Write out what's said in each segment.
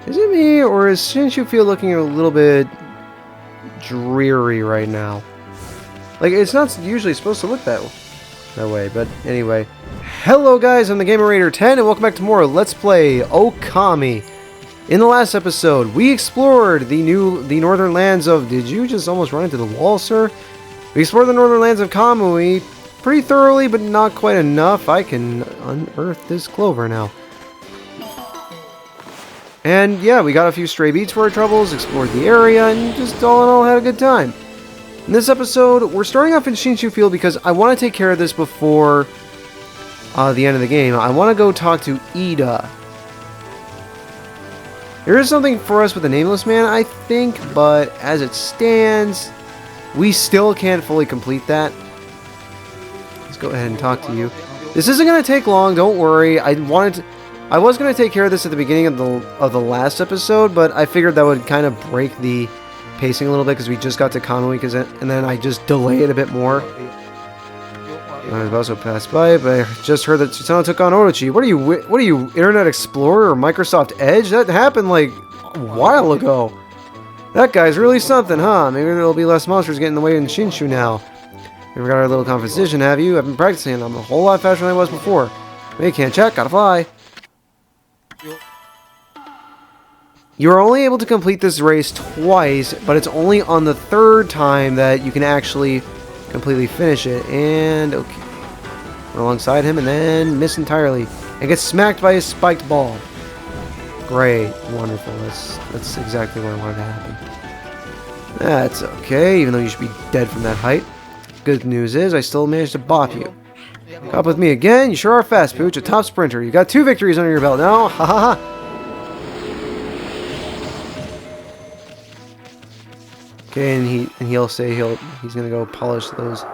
Is it me, or shouldn't you feel looking a little bit dreary right now? Like, it's not usually supposed to look that way, but anyway. Hello guys, I'm the Gamer Raider 10, and welcome back to more Let's Play Okami. In the last episode, we explored the northern lands of... Did you just almost run into the wall, sir? We explored the northern lands of Kamui pretty thoroughly, but not quite enough. I can unearth this clover now. And yeah, we got a few stray beats for our troubles, explored the area, and just all in all had a good time. In this episode, we're starting off in Shinshu Field because I want to take care of this before the end of the game. I want to go talk to Ida. There is something for us with the Nameless Man, I think, but as it stands, we still can't fully complete that. Let's go ahead and talk to you. This isn't going to take long, don't worry. I was going to take care of this at the beginning of the last episode, but I figured that would kind of break the pacing a little bit because we just got to Kamui, and then I just delay it a bit more. I've also passed by, but I just heard that Tsutono took on Orochi. What are you, Internet Explorer or Microsoft Edge? That happened like a while ago. That guy's really something, huh? Maybe there'll be less monsters getting in the way in Shinshu now. We got our little competition, have you? I've been practicing. I'm a whole lot faster than I was before. Hey, can't check, gotta fly. You are only able to complete this race twice, but it's only on the third time that you can actually completely finish it. And okay, we're alongside him and then miss entirely and get smacked by his spiked ball. Great, wonderful. That's exactly what I wanted to happen. That's okay, even though you should be dead from that height. Good news is I still managed to bop you. Up with me again. You sure are fast, Pooch. A top sprinter. You got 2 victories under your belt now. Ha ha ha. Okay, and he'll say he's gonna go polish those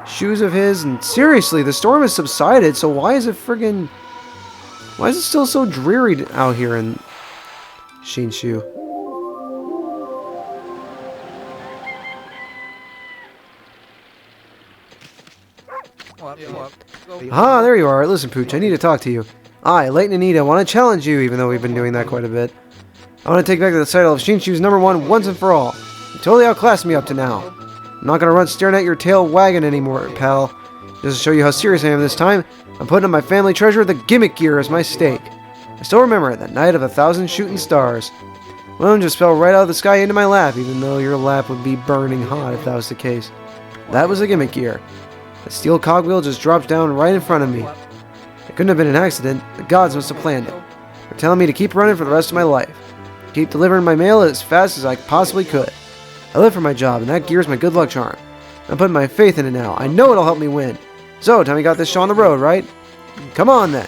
shoes of his. And seriously, the storm has subsided, so why is it still so dreary out here in Shinshu? Ah, there you are. Listen, Pooch, I need to talk to you. I, Leighton and Ida, want to challenge you, even though we've been doing that quite a bit. I want to take back the title of Shinshu's #1 once and for all. You totally outclassed me up to now. I'm not going to run staring at your tail wagging anymore, pal. Just to show you how serious I am this time, I'm putting up my family treasure, the Wep'keer, as my stake. I still remember it, that night of 1,000 shooting stars. One of them just fell right out of the sky into my lap, even though your lap would be burning hot if that was the case. That was the Wep'keer. The steel cogwheel just dropped down right in front of me. It couldn't have been an accident. The gods must have planned it. They're telling me to keep running for the rest of my life. Keep delivering my mail as fast as I possibly could. I live for my job, and that gear's my good luck charm. I'm putting my faith in it now. I know it'll help me win. So, Tommy got this show on the road, right? Come on, then.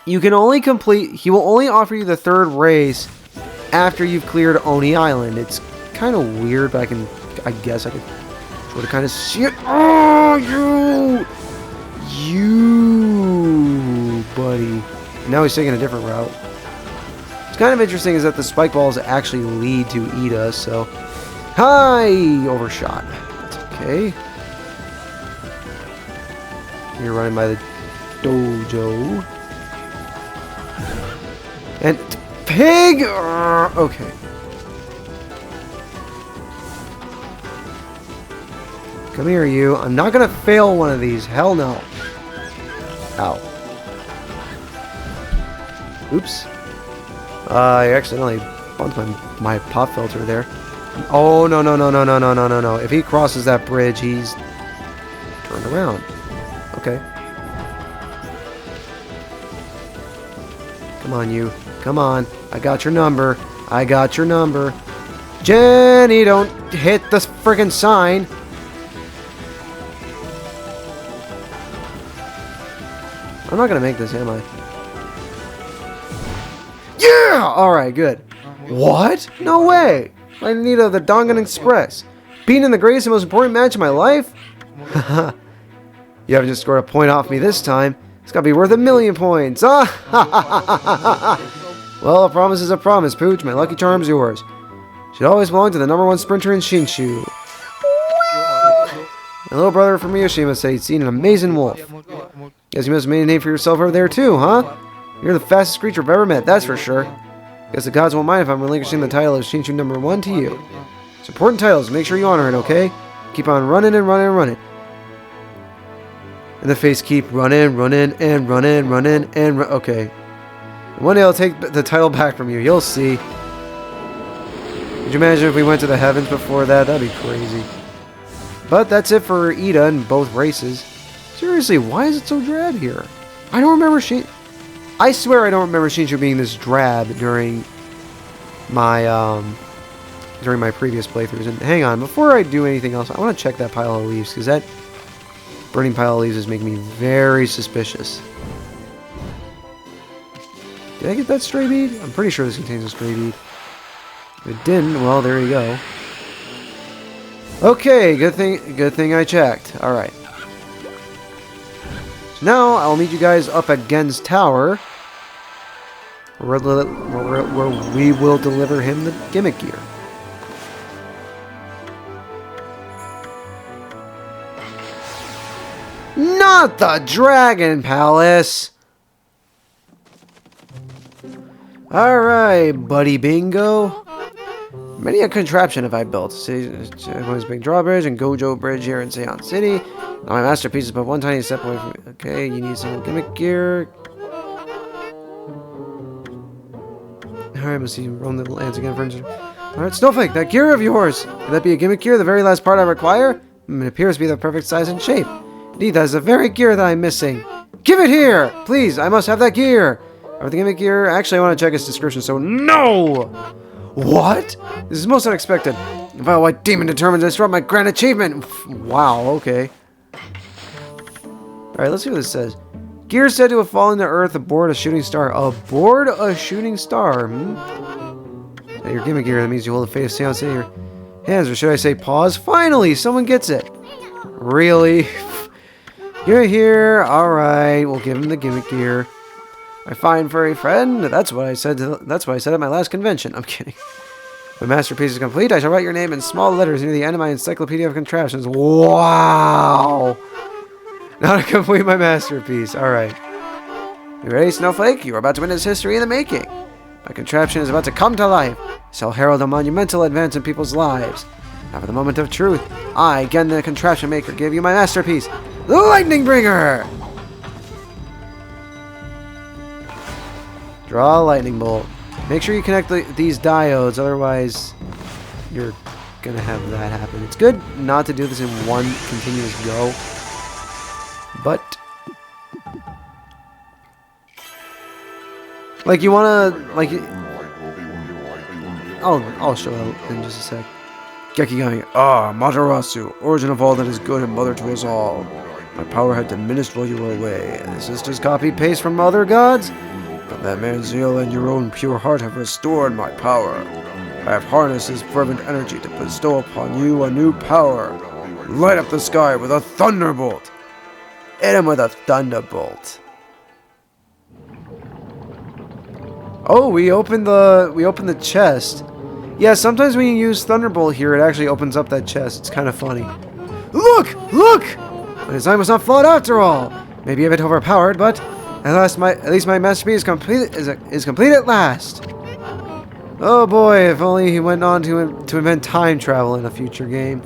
You can only complete... He will only offer you the 3rd race after you've cleared Oni Island. It's kind of weird, but I guess I could sort of kind of see it. Oh, you, buddy. Now he's taking a different route. What's kind of interesting is that the spike balls actually lead to Ida, so... Hi! Overshot. That's okay. You're running by the dojo. And... Pig! Okay. Come here, you. I'm not gonna fail one of these. Hell no. Ow. Oops. I accidentally bumped my pop filter there. Oh, no. If he crosses that bridge, he's turned around. Okay. Come on, you. Come on. I got your number. Jenny, don't hit the friggin' sign. I'm not gonna make this, am I? Yeah! Alright, good. What? No way! I need the Dongan Express. Being in the greatest and most important match of my life? Haha. You haven't just scored a point off me this time. It's gotta be worth 1,000,000 points. Ah! Well, a promise is a promise, Pooch. My lucky charm's yours. Should always belong to the #1 sprinter in Shinshu. My little brother from Miyashima said he'd seen an amazing wolf. Guess you must have made a name for yourself over there too, huh? You're the fastest creature I've ever met, that's for sure. Guess the gods won't mind if I'm relinquishing the title of Shinshu number 1 to you. It's important titles, make sure you honor it, okay? Keep on running and running and running. And the face keep running, running, and running, running, and okay. One day I'll take the title back from you, you'll see. Could you imagine if we went to the heavens before that? That'd be crazy. But that's it for Ida in both races. Seriously, why is it so drab here? I don't remember I swear I don't remember Shinshu being this drab during my previous playthroughs. And hang on, before I do anything else, I want to check that pile of leaves, because that burning pile of leaves is making me very suspicious. Did I get that stray bead? I'm pretty sure this contains a stray bead. If it didn't, well, there you go. Okay, good thing I checked. Alright. So now, I'll meet you guys up at Gen's tower, where we will deliver him the gimmick gear. Not the Dragon Palace! Alright, buddy bingo. Many a contraption have I built. Japanese Big Drawbridge and Gojo Bridge here in Seion City. Now my masterpiece is but one tiny step away from... Okay, you need some gimmick gear. Alright, must see you roam the lands again for instance. Alright, Snowflake, that gear of yours! Could that be a gimmick gear, the very last part I require? It appears to be the perfect size and shape. Indeed, that is the very gear that I'm missing. Give it here! Please, I must have that gear! Or the gimmick gear... Actually, I want to check its description, so no! What? This is most unexpected. The vile white demon determined to disrupt my grand achievement. Wow, okay. Alright, let's see what this says. Gear said to have fallen to Earth aboard a shooting star. Aboard a shooting star? Now your gimmick gear, that means you hold the fate of Seion City in your hands, or should I say pause? Finally, someone gets it. Really? You're here. Alright, we'll give him the gimmick gear. My fine furry friend. That's what I said at my last convention. I'm kidding. My masterpiece is complete. I shall write your name in small letters near the end of my encyclopedia of contraptions. Wow! Now to complete my masterpiece. Alright. You ready, Snowflake? You are about to witness history in the making. My contraption is about to come to life. It shall herald a monumental advance in people's lives. Now for the moment of truth. I, again the contraption maker, give you my masterpiece, the Lightning Bringer! Draw a lightning bolt. Make sure you connect these diodes, otherwise you're gonna have that happen. It's good not to do this in one continuous go, but like you wanna I'll show it in just a sec. Gekigami, Matarasu, origin of all that is good and mother to us all. My power had diminished while you were away. The sisters copy-paste from other gods? But that man's zeal and your own pure heart have restored my power. I have harnessed his fervent energy to bestow upon you a new power. Light up the sky with a thunderbolt. Hit him with a thunderbolt. Oh, we opened the chest. Yeah, sometimes when you use thunderbolt here, it actually opens up that chest. It's kind of funny. Look! Look! My design was not flawed after all. Maybe a bit overpowered, but at least my masterpiece is complete at last. Oh boy, if only he went on to invent time travel in a future game.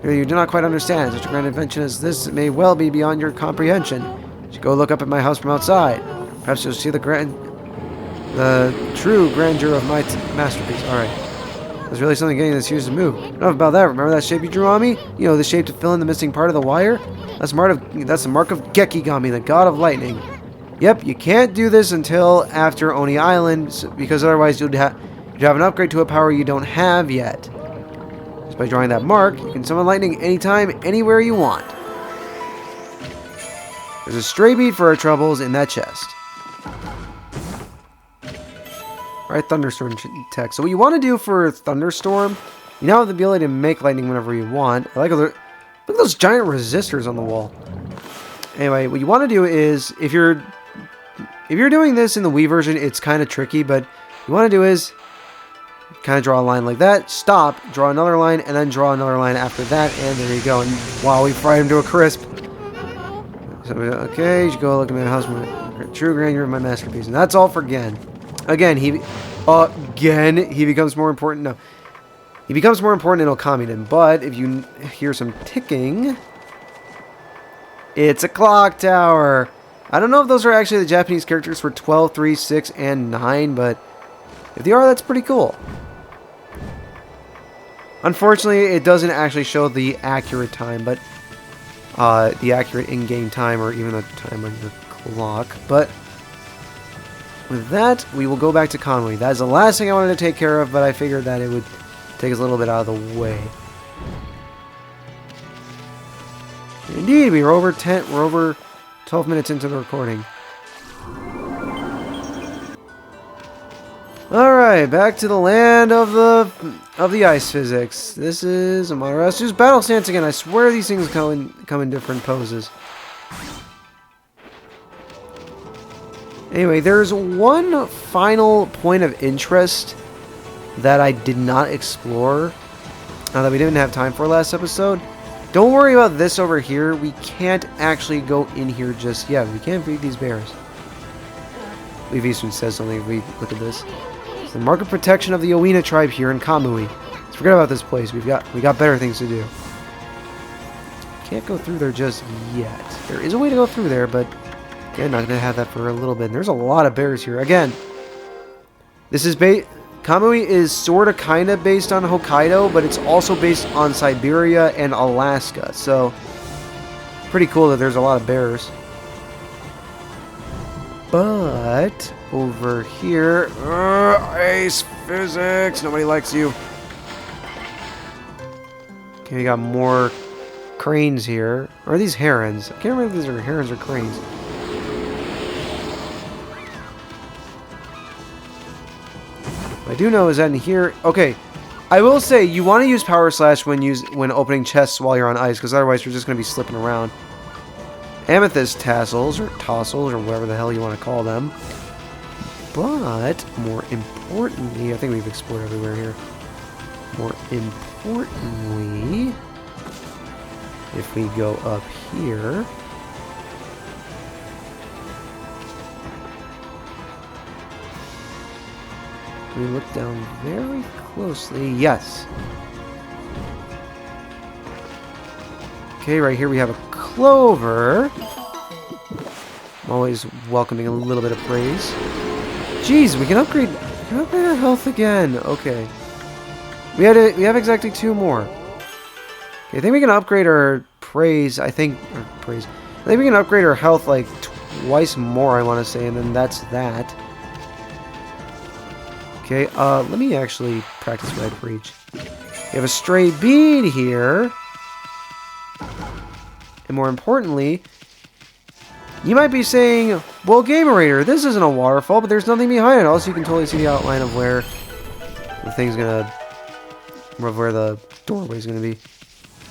You do not quite understand. Such a grand invention as this may well be beyond your comprehension. You should go look up at my house from outside. Perhaps you'll see the true grandeur of my masterpiece. Alright. There's really something getting this used to move. Enough about that. Remember that shape you drew on me? You know, the shape to fill in the missing part of the wire? That's the mark of Gekigami, the god of lightning. Yep, you can't do this until after Oni Island, because otherwise you'd have an upgrade to a power you don't have yet. Just by drawing that mark, you can summon lightning anytime, anywhere you want. There's a stray bead for our troubles in that chest. Alright, Thunderstorm tech. So what you want to do for Thunderstorm, you now have the ability to make lightning whenever you want. I like look at those giant resistors on the wall. Anyway, what you want to do is, if you're doing this in the Wii version, it's kind of tricky, but what you want to do is kind of draw a line like that, stop, draw another line, and then draw another line after that, and there you go. And wow, we fried him to a crisp. So, okay, you should go look at my house. True grandeur of my masterpiece. And that's all for Gen. Again, he becomes more important. No. He becomes more important in Okami then. But if you hear some ticking, it's a clock tower. I don't know if those are actually the Japanese characters for 12, 3, 6, and 9, but if they are, that's pretty cool. Unfortunately, it doesn't actually show the accurate time, but the accurate in-game time or even the time on your clock. But with that, we will go back to Conway. That is the last thing I wanted to take care of, but I figured that it would take us a little bit out of the way. Indeed, we're over 12 minutes into the recording. Alright, back to the land of the ice physics. This is Amaterasu's battle stance again. I swear these things come in different poses. Anyway, there's one final point of interest that I did not explore, that we didn't have time for last episode. Don't worry about this over here. We can't actually go in here just yet. We can't feed these bears. Leaf Eastern says something if we look at this. It's the market protection of the Oina tribe here in Kamui. Let's forget about this place. We got better things to do. Can't go through there just yet. There is a way to go through there, but again, not gonna have that for a little bit. And there's a lot of bears here. Again, this is Kamui is sort of kind of based on Hokkaido, but it's also based on Siberia and Alaska. So, pretty cool that there's a lot of bears. But, over here... ice physics! Nobody likes you. Okay, we got more cranes here. Or are these herons? I can't remember if these are herons or cranes. What I do know is that in here... Okay, I will say you want to use Power Slash when opening chests while you're on ice, because otherwise you're just going to be slipping around. Amethyst tassels, or tassels, or whatever the hell you want to call them. But, more importantly... I think we've explored everywhere here. More importantly... If we go up here... We look down very closely. Yes. Okay, right here we have a clover. I'm always welcoming a little bit of praise. Jeez, we can upgrade our health again. Okay. We have exactly 2 more. Okay, I think we can upgrade our praise. I think we can upgrade our health like twice more, I want to say, and then that's that. Okay, let me actually practice Red for each. We have a stray bead here. And more importantly, you might be saying, well, Gamerator, this isn't a waterfall, but there's nothing behind it. Also, you can totally see the outline of where where the doorway's gonna be.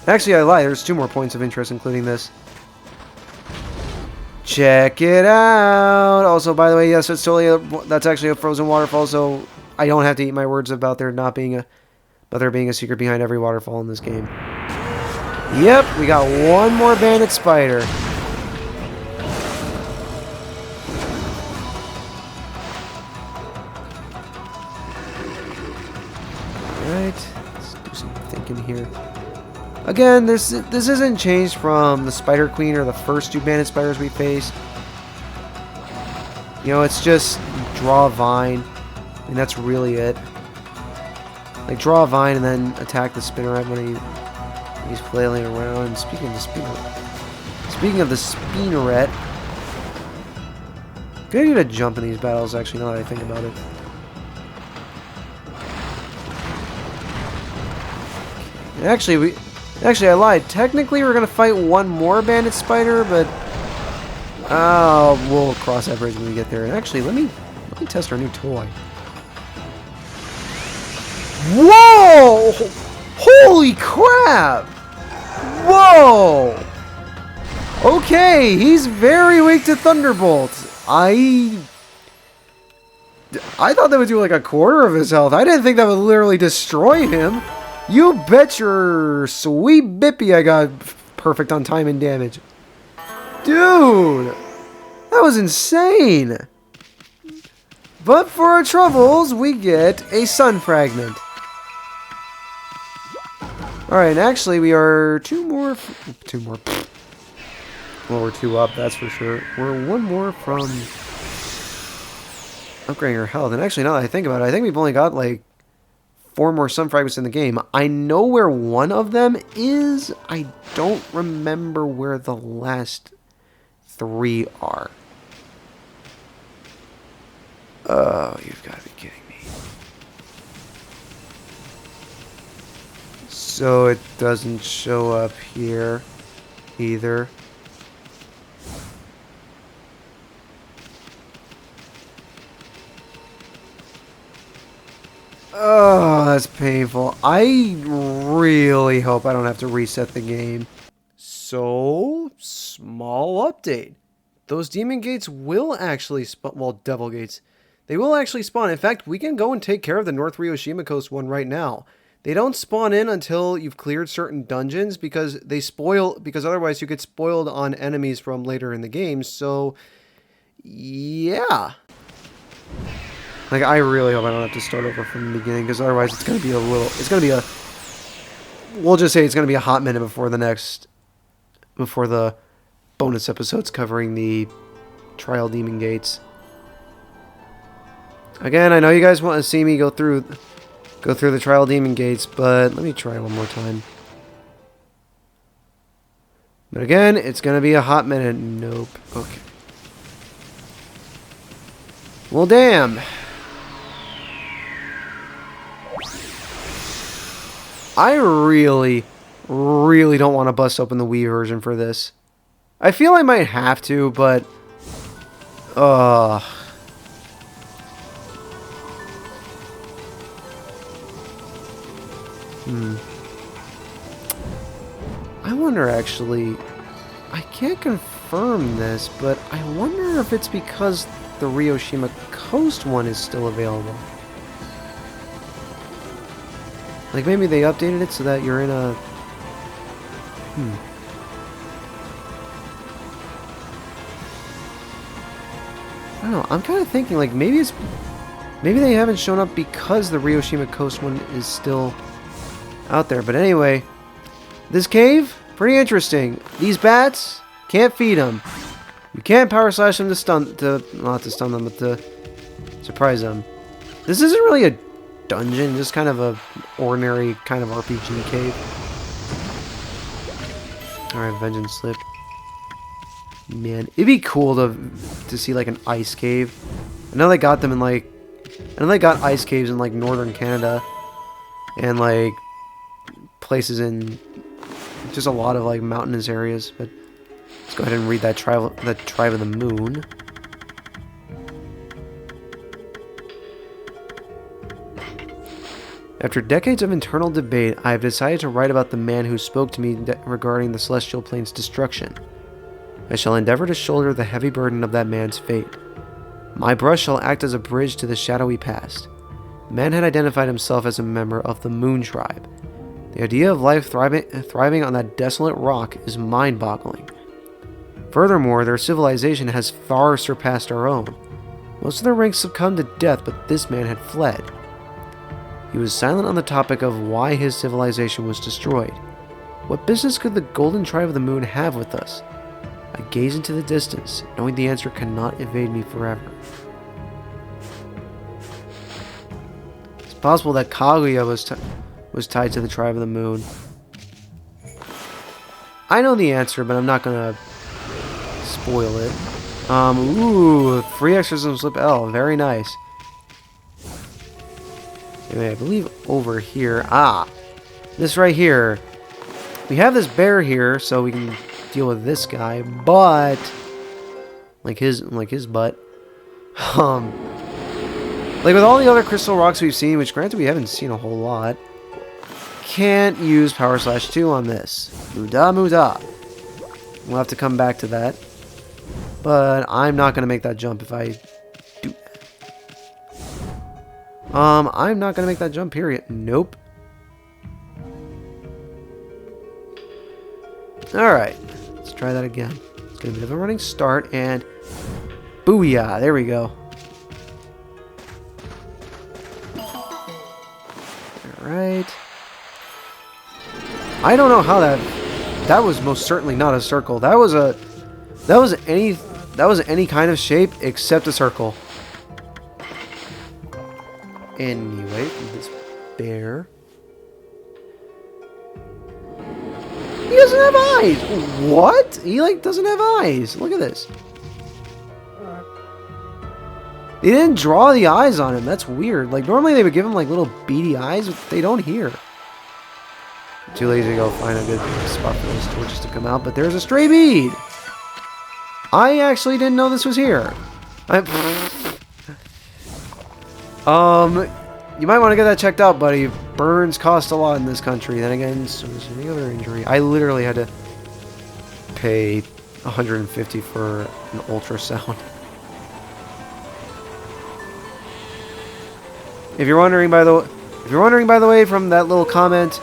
Actually, I lied. There's 2 more points of interest, including this. Check it out! Also, by the way, yes, that's actually a frozen waterfall, so I don't have to eat my words about there being a secret behind every waterfall in this game. Yep, we got 1 more bandit spider. Alright, let's do some thinking here. Again, this isn't changed from the Spider Queen or the first 2 bandit spiders we faced. You know, it's just draw a vine. And that's really it. Like, draw a vine and then attack the spinneret when he's flailing around. And speaking of the spinneret, good idea to jump in these battles, actually, now that I think about it. Actually, I lied. Technically, we're gonna fight 1 more bandit spider, but we'll cross that bridge when we get there. And actually, let me test our new toy. Whoa! Holy crap! Whoa! Okay, he's very weak to Thunderbolt. I thought that would do like a quarter of his health. I didn't think that would literally destroy him. You bet your sweet bippy I got perfect on time and damage. Dude! That was insane! But for our troubles, we get a sun fragment. Alright, and actually we are two more. Well, we're 2 up, that's for sure. We're 1 more from upgrading our health. And actually, now that I think about it, I think we've only got like 4 more sun fragments in the game. I know where one of them is. I don't remember where the last 3 are. Oh, you've got to be kidding me. So it doesn't show up here either. Oh, that's painful. I really hope I don't have to reset the game. So, small update. Those demon gates will actually spawn. Well, devil gates. They will actually spawn. In fact, we can go and take care of the North Ryoshima Coast one right now. They don't spawn in until you've cleared certain dungeons because they spoil. Because otherwise you get spoiled on enemies from later in the game. So, yeah. Like, I really hope I don't have to start over from the beginning, because otherwise it's going to be a little... It's going to be a... We'll just say it's going to be a hot minute before the next... Before the bonus episodes covering the Trial Demon Gates. Again, I know you guys want to see me go through the Trial Demon Gates, but let me try one more time. But again, it's going to be a hot minute. Nope. Okay. Well, damn. I really, really don't want to bust open the Wii version for this. I feel I might have to, but... I wonder, actually... I can't confirm this, but I wonder if it's because the Ryoshima Coast one is still available. Like, maybe they updated it so that you're in a... I don't know. I'm kind of thinking, like, maybe it's... Maybe they haven't shown up because the Ryoshima Coast one is still out there. But anyway, this cave, pretty interesting. These bats, can't feed them. You can't power slash them not to stun them, but to surprise them. This isn't really a dungeon, just kind of a ordinary kind of RPG cave. Alright, Vengeance Slip. Man, it'd be cool to see like an ice cave. I know they got them in like... I know they got ice caves in like northern Canada. And like places in just a lot of like mountainous areas, but let's go ahead and read that Tribe of the Moon. After decades of internal debate, I have decided to write about the man who spoke to me regarding the Celestial Plane's destruction. I shall endeavor to shoulder the heavy burden of that man's fate. My brush shall act as a bridge to the shadowy past. Man had identified himself as a member of the Moon Tribe. The idea of life thriving on that desolate rock is mind-boggling. Furthermore, their civilization has far surpassed our own. Most of their ranks succumbed to death, but this man had fled. He was silent on the topic of why his civilization was destroyed. What business could the Golden Tribe of the Moon have with us? I gaze into the distance, knowing the answer cannot evade me forever. It's possible that Kaguya was tied to the Tribe of the Moon. I know the answer, but I'm not gonna spoil it. Ooh, free exorcism slip L, very nice. Anyway, I believe over here. This right here. We have this bear here, so we can deal with this guy, but like his butt. Like with all the other crystal rocks we've seen, which granted we haven't seen a whole lot, can't use Power Slash 2 on this. Muda. We'll have to come back to that. But I'm not gonna make that jump if I do. I'm not gonna make that jump, period. Nope. Alright. Let's try that again. It's gonna be a bit of a running start, and Booyah! There we go. Alright. I don't know how that was most certainly not a circle. That was any kind of shape except a circle. Anyway, this bear. He doesn't have eyes! What? He, like, doesn't have eyes. Look at this. They didn't draw the eyes on him. That's weird. Like, normally they would give him, like, little beady eyes, but they don't here. I'm too lazy to go find a good spot for those torches to come out, but there's a stray bead! I actually didn't know this was here. You might want to get that checked out, buddy. Burns cost a lot in this country. Then again, so is any other injury. I literally had to pay $150 for an ultrasound. If you're wondering, by the way, from that little comment,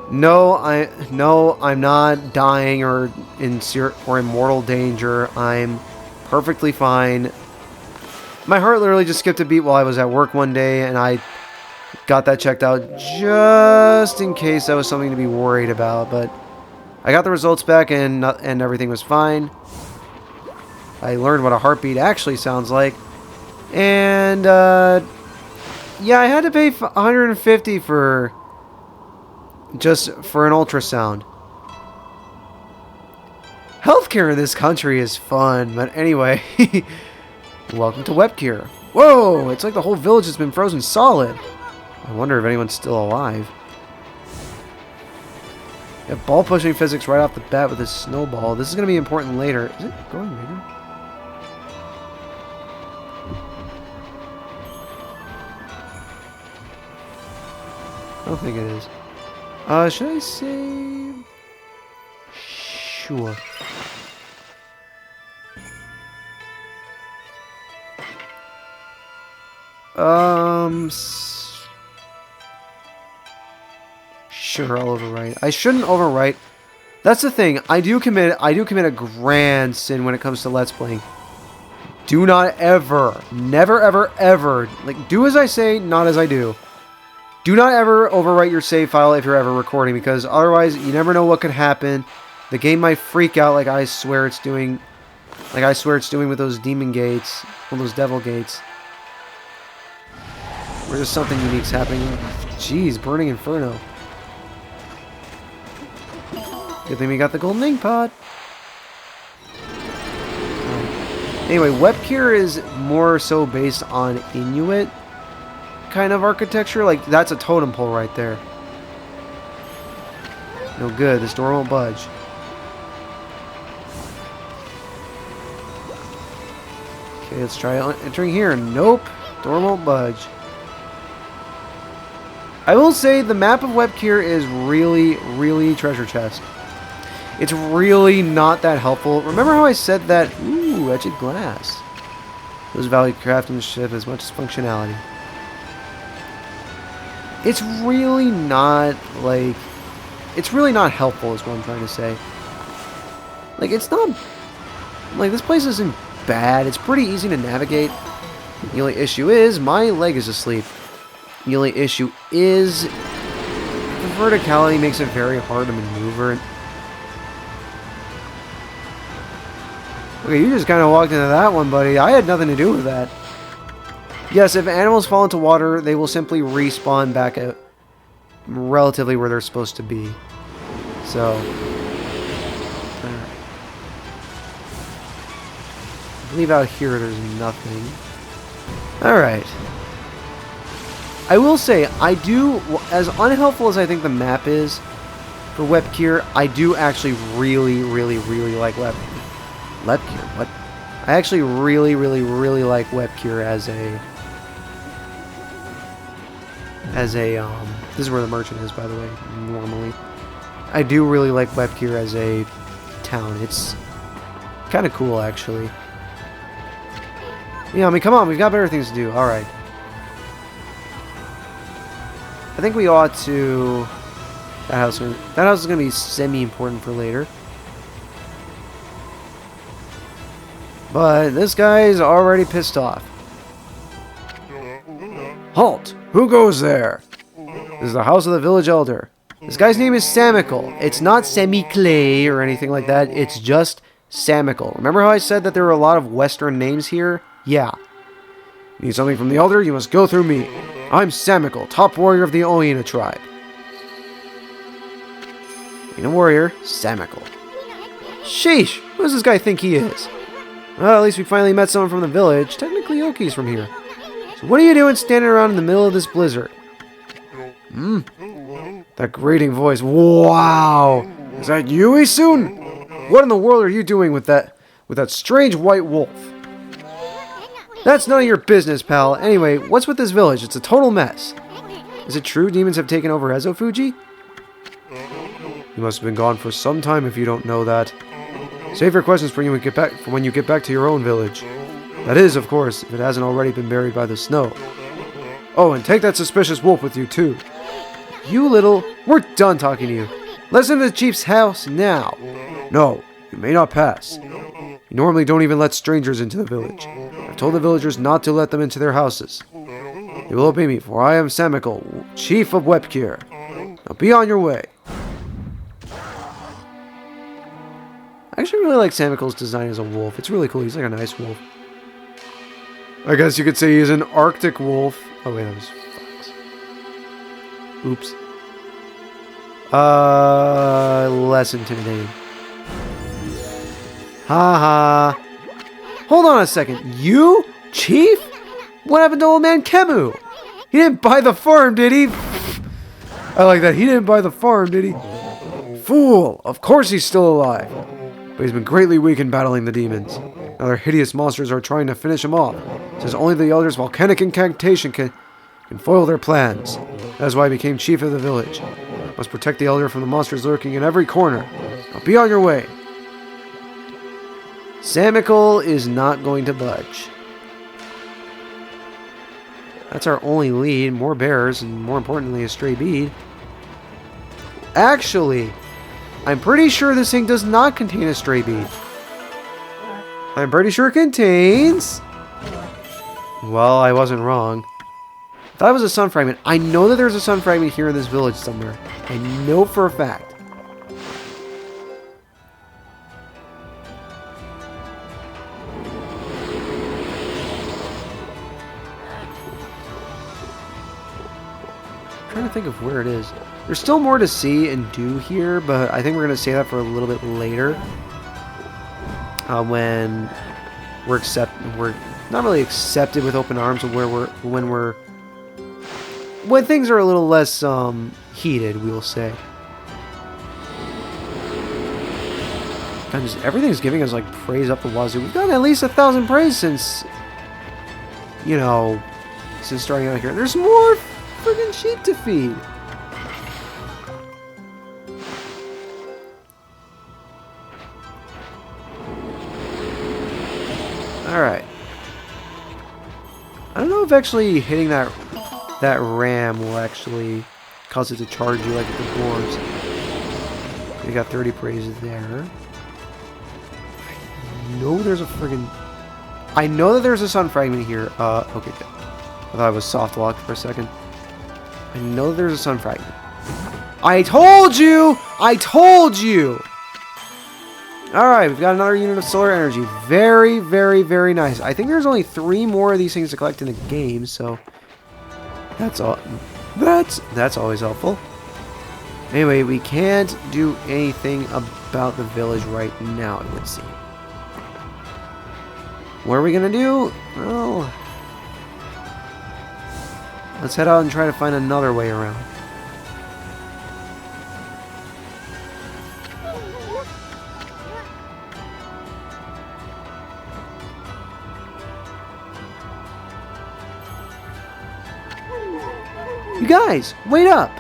no, I'm not dying or in mortal danger. I'm perfectly fine. My heart literally just skipped a beat while I was at work one day, and I got that checked out just in case that was something to be worried about. But I got the results back, and everything was fine. I learned what a heartbeat actually sounds like, and yeah, I had to pay $150 for an ultrasound. Healthcare in this country is fun, but anyway. Welcome to Wep'keer. Whoa! It's like the whole village has been frozen solid. I wonder if anyone's still alive. You have ball pushing physics right off the bat with this snowball. This is going to be important later. Is it growing bigger? I don't think it is. Should I say... Sure. Sure, I'll overwrite. I shouldn't overwrite. That's the thing. I do commit a grand sin when it comes to Let's Playing. Do not ever, never, ever, ever, like, do as I say, not as I do. Do not ever overwrite your save file if you're ever recording, because otherwise you never know what could happen. The game might freak out like I swear it's doing with those demon gates, or those devil gates. Or just something unique's happening. Jeez, burning inferno. Good thing we got the golden ink pod. Anyway, Wep'keer is more so based on Inuit kind of architecture. Like, that's a totem pole right there. No good. This door won't budge. Okay, let's try entering here. Nope. Door won't budge. I will say the map of Wep'keer is really, really treasure chest. It's really not that helpful. Remember how I said that? Ooh, etched glass. Those value craftsmanship as much as functionality. It's really not, like... It's really not helpful is what I'm trying to say. Like, it's not... Like, this place isn't bad. It's pretty easy to navigate. The only issue is my leg is asleep. The only issue is the verticality makes it very hard to maneuver. Okay, you just kind of walked into that one, buddy. I had nothing to do with that. Yes, if animals fall into water, they will simply respawn back at relatively where they're supposed to be. So, I believe out here there's nothing. Alright. I will say, I do, as unhelpful as I think the map is for Wep'keer, I do actually really, really, really like Wep'keer. What? I actually really, really, really like Wep'keer as a... this is where the merchant is, by the way, normally. I do really like Wep'keer as a town. It's kind of cool, actually. Yeah, I mean, come on, we've got better things to do. Alright. I think we ought to... That house is going to be semi-important for later. But this guy's already pissed off. Halt! Who goes there? This is the house of the village elder. This guy's name is Samical. It's not Semiclay or anything like that. It's just Samical. Remember how I said that there were a lot of Western names here? Yeah. You need something from the elder? You must go through me. I'm Samical, top warrior of the Oina tribe. Being a warrior, Samical. Sheesh! Who does this guy think he is? Well, at least we finally met someone from the village. Technically, Oki's from here. So what are you doing standing around in the middle of this blizzard? That grating voice. Wow! Is that you, Isun? What in the world are you doing with that strange white wolf? That's none of your business, pal. Anyway, what's with this village? It's a total mess. Is it true demons have taken over Ezofuji? You must have been gone for some time if you don't know that. Save your questions for when you get back to your own village. That is, of course, if it hasn't already been buried by the snow. Oh, and take that suspicious wolf with you, too. You little... We're done talking to you. Listen to the chief's house now. No, you may not pass. You normally don't even let strangers into the village. I've told the villagers not to let them into their houses. They will obey me, for I am Samical, chief of Wep'keer. Now be on your way. I actually really like Samical's design as a wolf. It's really cool. He's like a nice wolf. I guess you could say he's an Arctic wolf. Oh wait, that was fox. Oops. Less intimidating. Haha. Hold on a second. You? Chief? What happened to old man Kemu? He didn't buy the farm, did he? I like that. He didn't buy the farm, did he? Fool! Of course he's still alive. But he's been greatly weakened battling the demons. Now their hideous monsters are trying to finish him off. Since only the elder's volcanic incantation can foil their plans. That is why I became chief of the village. Must protect the elder from the monsters lurking in every corner. Now be on your way. Samical is not going to budge. That's our only lead. More bears, and more importantly, a stray bead. Actually, I'm pretty sure this thing does not contain a stray bead. I'm pretty sure it contains... Well, I wasn't wrong. I thought it was a sun fragment. I know that there's a sun fragment here in this village somewhere. I know for a fact. I'm trying to think of where it is. There's still more to see and do here, but I think we're going to save that for a little bit later. When we're not really accepted with open arms, but when things are a little less heated, we will say. God, everything's giving us like praise up the wazoo. We've gotten at least 1,000 praise since, you know, since starting out here. There's more friggin' sheep to feed. Alright. I don't know if actually hitting that ram will actually cause it to charge you like at the dwarves. We got 30 praises there. I know there's a friggin... I know that there's a sun fragment here. Okay, good. I thought I was soft locked for a second. I know there's a sun fragment. I told you! I told you! Alright, we've got another unit of solar energy. Very, very, very nice. I think there's only 3 more of these things to collect in the game, so... That's all. That's always helpful. Anyway, we can't do anything about the village right now, it would seem. What are we gonna do? Well... let's head out and try to find another way around. You guys, wait up!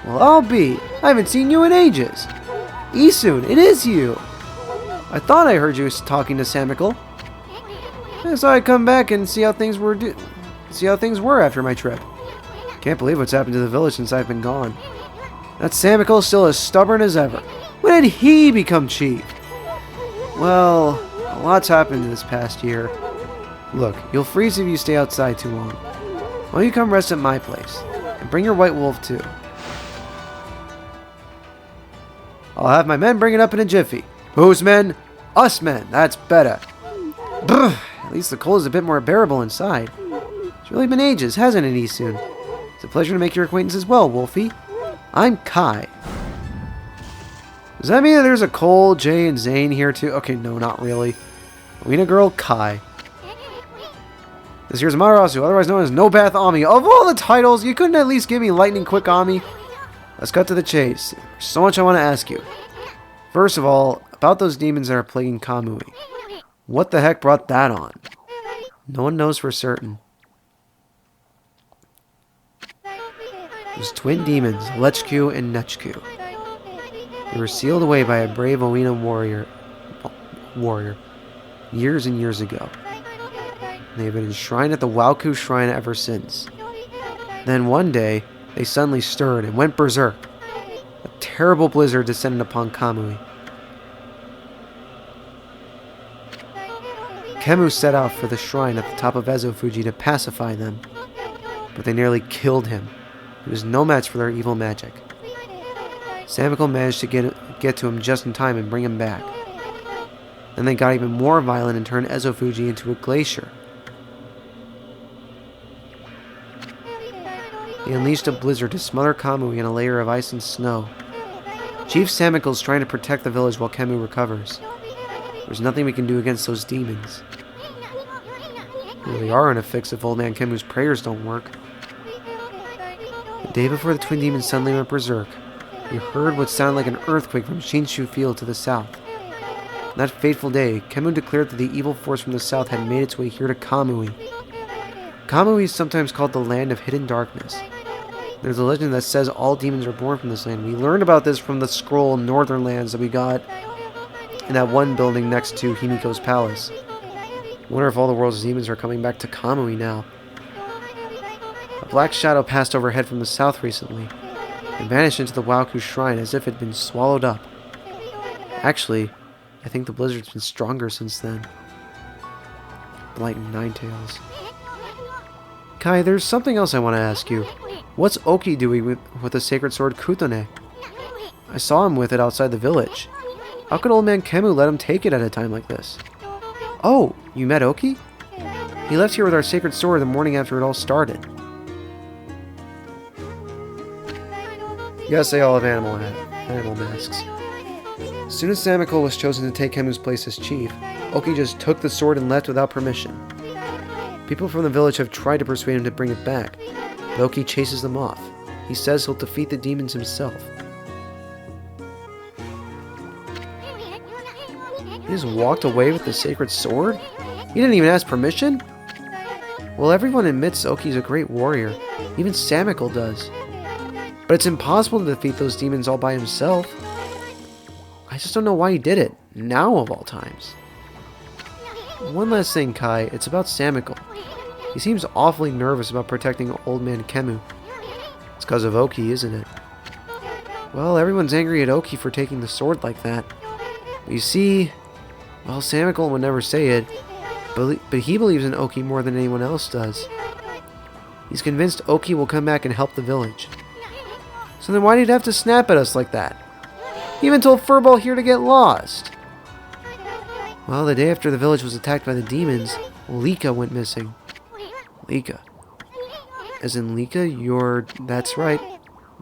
Well, I'll be. I haven't seen you in ages. Isun, it is you. I thought I heard you talking to Samical. I thought I'd come back and see how things were after my trip. Can't believe what's happened to the village since I've been gone. That Samical is still as stubborn as ever. When did he become chief? Well, A lot's happened this past year. Look, you'll freeze if you stay outside too long. Why don't you come rest at my place? And bring your white wolf too. I'll have my men bring it up in a jiffy. Whose men? Us men, that's better. Brr, at least the cold is a bit more bearable inside. It's really been ages, hasn't it, Isun? It's a pleasure to make your acquaintance as well, Wolfie. I'm Kai. Does that mean that there's a Cole, Jay, and Zane here too? Okay, no, not really. Oina girl, Kai. This here's Marasu, otherwise known as No Bath Ami. Of all the titles, you couldn't at least give me Lightning Quick Ami? Let's cut to the chase. There's so much I want to ask you. First of all, about those demons that are plaguing Kamui. What the heck brought that on? No one knows for certain. Those twin demons, Wep'keer and Nechku. They were sealed away by a brave Oina warrior years and years ago. They have been enshrined at the Wep'keer shrine ever since. Then one day, they suddenly stirred and went berserk. A terrible blizzard descended upon Kamui. Kemu set out for the shrine at the top of Ezofuji to pacify them, but they nearly killed him. He was no match for their evil magic. Samiko managed to get to him just in time and bring him back. Then they got even more violent and turned Ezofuji into a glacier. They unleashed a blizzard to smother Kamui in a layer of ice and snow. Chief Samiko is trying to protect the village while Kemu recovers. There's nothing we can do against those demons. We really are in a fix if old man Kemu's prayers don't work. The day before the twin demons suddenly went berserk, we heard what sounded like an earthquake from Shinshu Field to the south. On that fateful day, Kemu declared that the evil force from the south had made its way here to Kamui. Kamui is sometimes called the land of hidden darkness. There's a legend that says all demons are born from this land. We learned about this from the scroll Northern Lands that we got in that one building next to Himiko's palace. I wonder if all the world's demons are coming back to Kamui now. A black shadow passed overhead from the south recently and vanished into the Wep'keer shrine as if it had been swallowed up. Actually, I think the blizzard's been stronger since then. Blight and Ninetails. Kai, there's something else I want to ask you. What's Oki doing with the sacred sword Kutone? I saw him with it outside the village. How could old man Kemu let him take it at a time like this? Oh, you met Oki? He left here with our sacred sword the morning after it all started. Yes, they all have animal masks. As soon as Samiko was chosen to take Kemu's place as chief, Oki just took the sword and left without permission. People from the village have tried to persuade him to bring it back, but Oki chases them off. He says he'll defeat the demons himself. He just walked away with the sacred sword? He didn't even ask permission? Well, everyone admits Oki's a great warrior. Even Samiko does. But it's impossible to defeat those demons all by himself. I just don't know why he did it, now of all times. One last thing, Kai, it's about Samiko. He seems awfully nervous about protecting old man Kemu. It's because of Oki, isn't it? Well, everyone's angry at Oki for taking the sword like that. But you see, well, Samiko would never say it, but he believes in Oki more than anyone else does. He's convinced Oki will come back and help the village. So then why did he have to snap at us like that? He even told Furball here to get lost. Well, the day after the village was attacked by the demons, Lika went missing. Lika. As in Lika, that's right,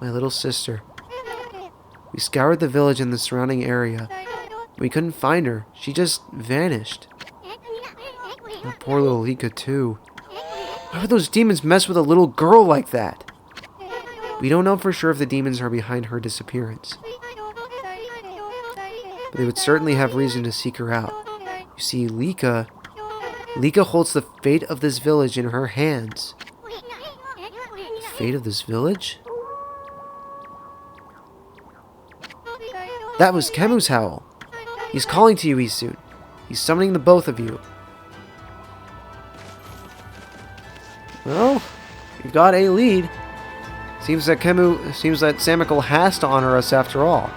my little sister. We scoured the village and the surrounding area. We couldn't find her. She just vanished. Oh, poor little Lika, too. Why would those demons mess with a little girl like that? We don't know for sure if the demons are behind her disappearance. But they would certainly have reason to seek her out. You see, Lika holds the fate of this village in her hands. The fate of this village? That was Kemu's howl. He's calling to you, Isun. He's summoning the both of you. Well, we've got a lead. Seems that Samiko has to honor us after all.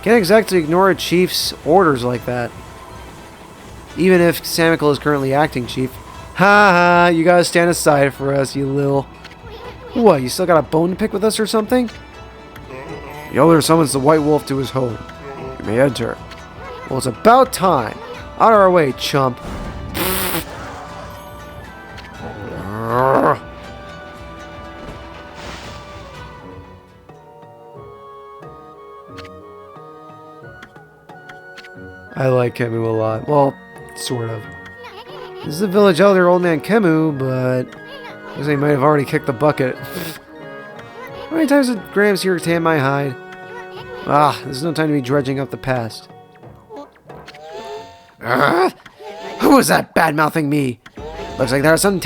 Can't exactly ignore a chief's orders like that. Even if Samical is currently acting chief. Ha ha, you gotta stand aside for us, you lil. What, you still got a bone to pick with us or something? The elder summons the white wolf to his home. You may enter. Well, it's about time. Out of our way, chump. I like Kemu a lot. Well, sort of. This is the village elder, old man Kemu, but I guess he might have already kicked the bucket. How many times did Gramps here tan my hide? Ah, there's no time to be dredging up the past. Who was that bad-mouthing me? Looks like there are some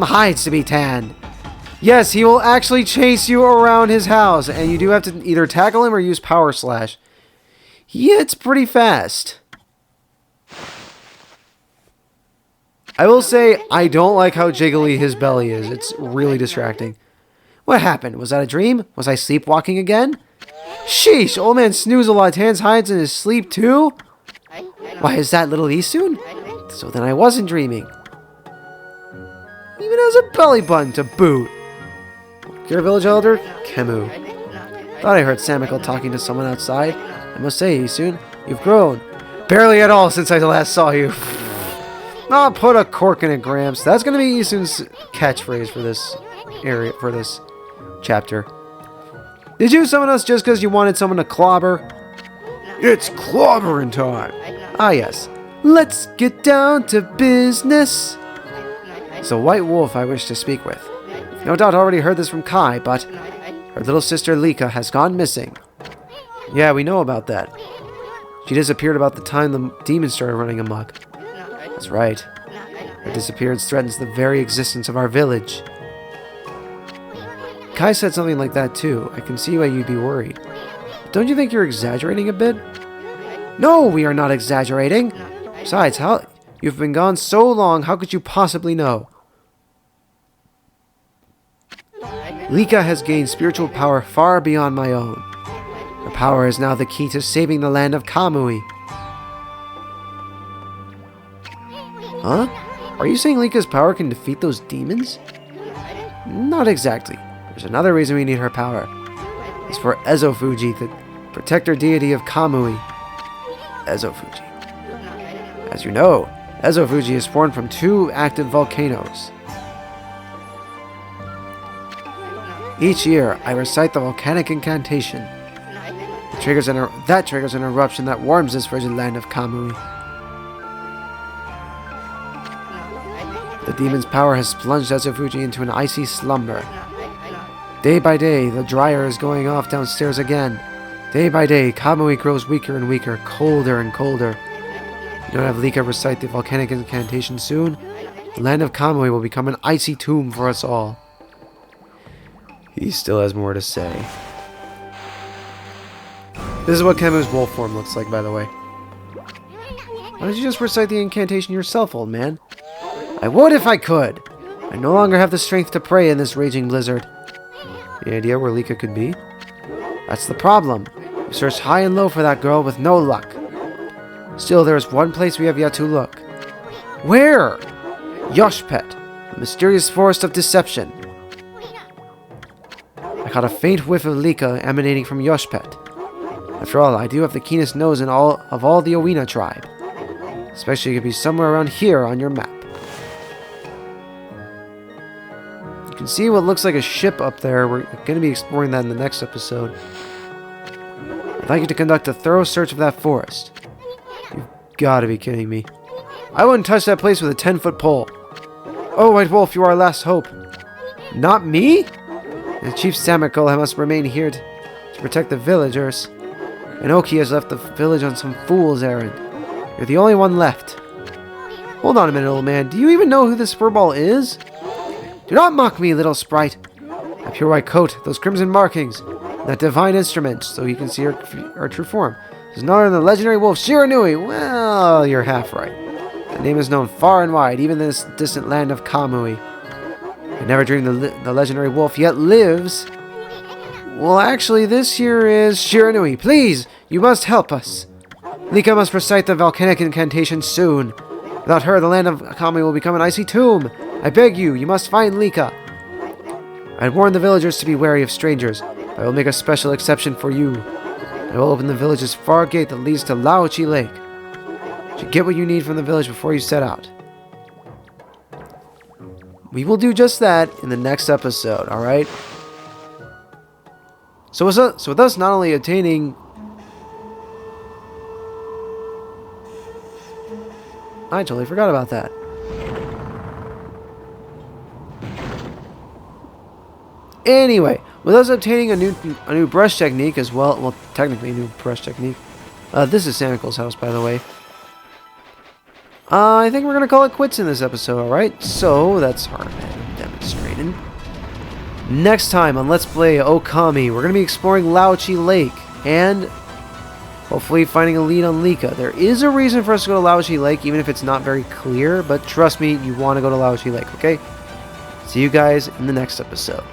hides to be tanned. Yes, he will actually chase you around his house, and you do have to either tackle him or use Power Slash. He hits pretty fast. I will say, I don't like how jiggly his belly is. It's really distracting. What happened? Was that a dream? Was I sleepwalking again? Sheesh, old man Snooze-a-lot tans hides in his sleep too? Why, is that little Isun? So then I wasn't dreaming. Even has a belly button to boot. Your village elder? Kemu. Thought I heard Samical talking to someone outside. I must say, Isun, you've grown. Barely at all since I last saw you. I'll put a cork in it, Gramps. That's going to be Isun's catchphrase for this area, for this chapter. Did you summon us just because you wanted someone to clobber? It's clobbering time. Ah, yes. Let's get down to business. It's a white wolf I wish to speak with. You've no doubt already heard this from Kai, but her little sister Lika has gone missing. Yeah, we know about that. She disappeared about the time the demons started running amok. That's right. Her disappearance threatens the very existence of our village. Kai said something like that too. I can see why you'd be worried. But don't you think you're exaggerating a bit? No, we are not exaggerating. Besides, you've been gone so long, how could you possibly know? Lika has gained spiritual power far beyond my own. Her power is now the key to saving the land of Kamui. Huh? Are you saying Lika's power can defeat those demons? Not exactly. There's another reason we need her power. It's for Ezofuji, the protector deity of Kamui. Ezofuji. As you know, Ezofuji is formed from 2 active volcanoes. Each year, I recite the volcanic incantation. That triggers an eruption that warms this frigid land of Kamui. The demon's power has plunged Ezofuji into an icy slumber. Day by day, the dryer is going off downstairs again. Day by day, Kamui grows weaker and weaker, colder and colder. You don't have Lika recite the volcanic incantation soon? The land of Kamui will become an icy tomb for us all. He still has more to say. This is what Kemu's wolf form looks like, by the way. Why don't you just recite the incantation yourself, old man? I would if I could. I no longer have the strength to pray in this raging blizzard. Any idea where Lika could be? That's the problem. We searched high and low for that girl with no luck. Still, there is one place we have yet to look. Where? Yoshpet, the mysterious forest of deception. I caught a faint whiff of Lika emanating from Yoshpet. After all, I do have the keenest nose in all the Oina tribe. Especially it could be somewhere around here on your map. You can see what looks like a ship up there. We're going to be exploring that in the next episode. I'd like you to conduct a thorough search of that forest. You've got to be kidding me. I wouldn't touch that place with a 10-foot pole. Oh, White Wolf, you are our last hope. Not me? The Chief Samical must remain here to protect the villagers. And Oki has left the village on some fool's errand. You're the only one left. Hold on a minute, old man. Do you even know who this furball is? Do not mock me, little sprite. That pure white coat, those crimson markings, and that divine instrument, so you can see her true form. Is none other than the legendary wolf Shiranui. Well, you're half right. The name is known far and wide, even in this distant land of Kamui. I never dreamed the legendary wolf yet lives. Well, actually, this here is Shiranui. Please, You must help us. Lika must recite the volcanic incantation soon. Without her, the land of Okami will become an icy tomb. I beg you, you must find Lika. I warned the villagers to be wary of strangers. I will make a special exception for you. I will open the village's far gate that leads to Laochi Lake. You should get what you need from the village before you set out. We will do just that in the next episode, alright? So with us not only obtaining... I totally forgot about that. Anyway, with us obtaining a new brush technique as well technically a new brush technique. This is Santicle's house, by the way. I think we're gonna call it quits in this episode, alright? So, that's hard demonstrating. Next time on Let's Play Okami, we're gonna be exploring Laochi Lake, and hopefully finding a lead on Lika. There is a reason for us to go to Laochi Lake, even if it's not very clear, but trust me, you want to go to Laochi Lake, okay? See you guys in the next episode.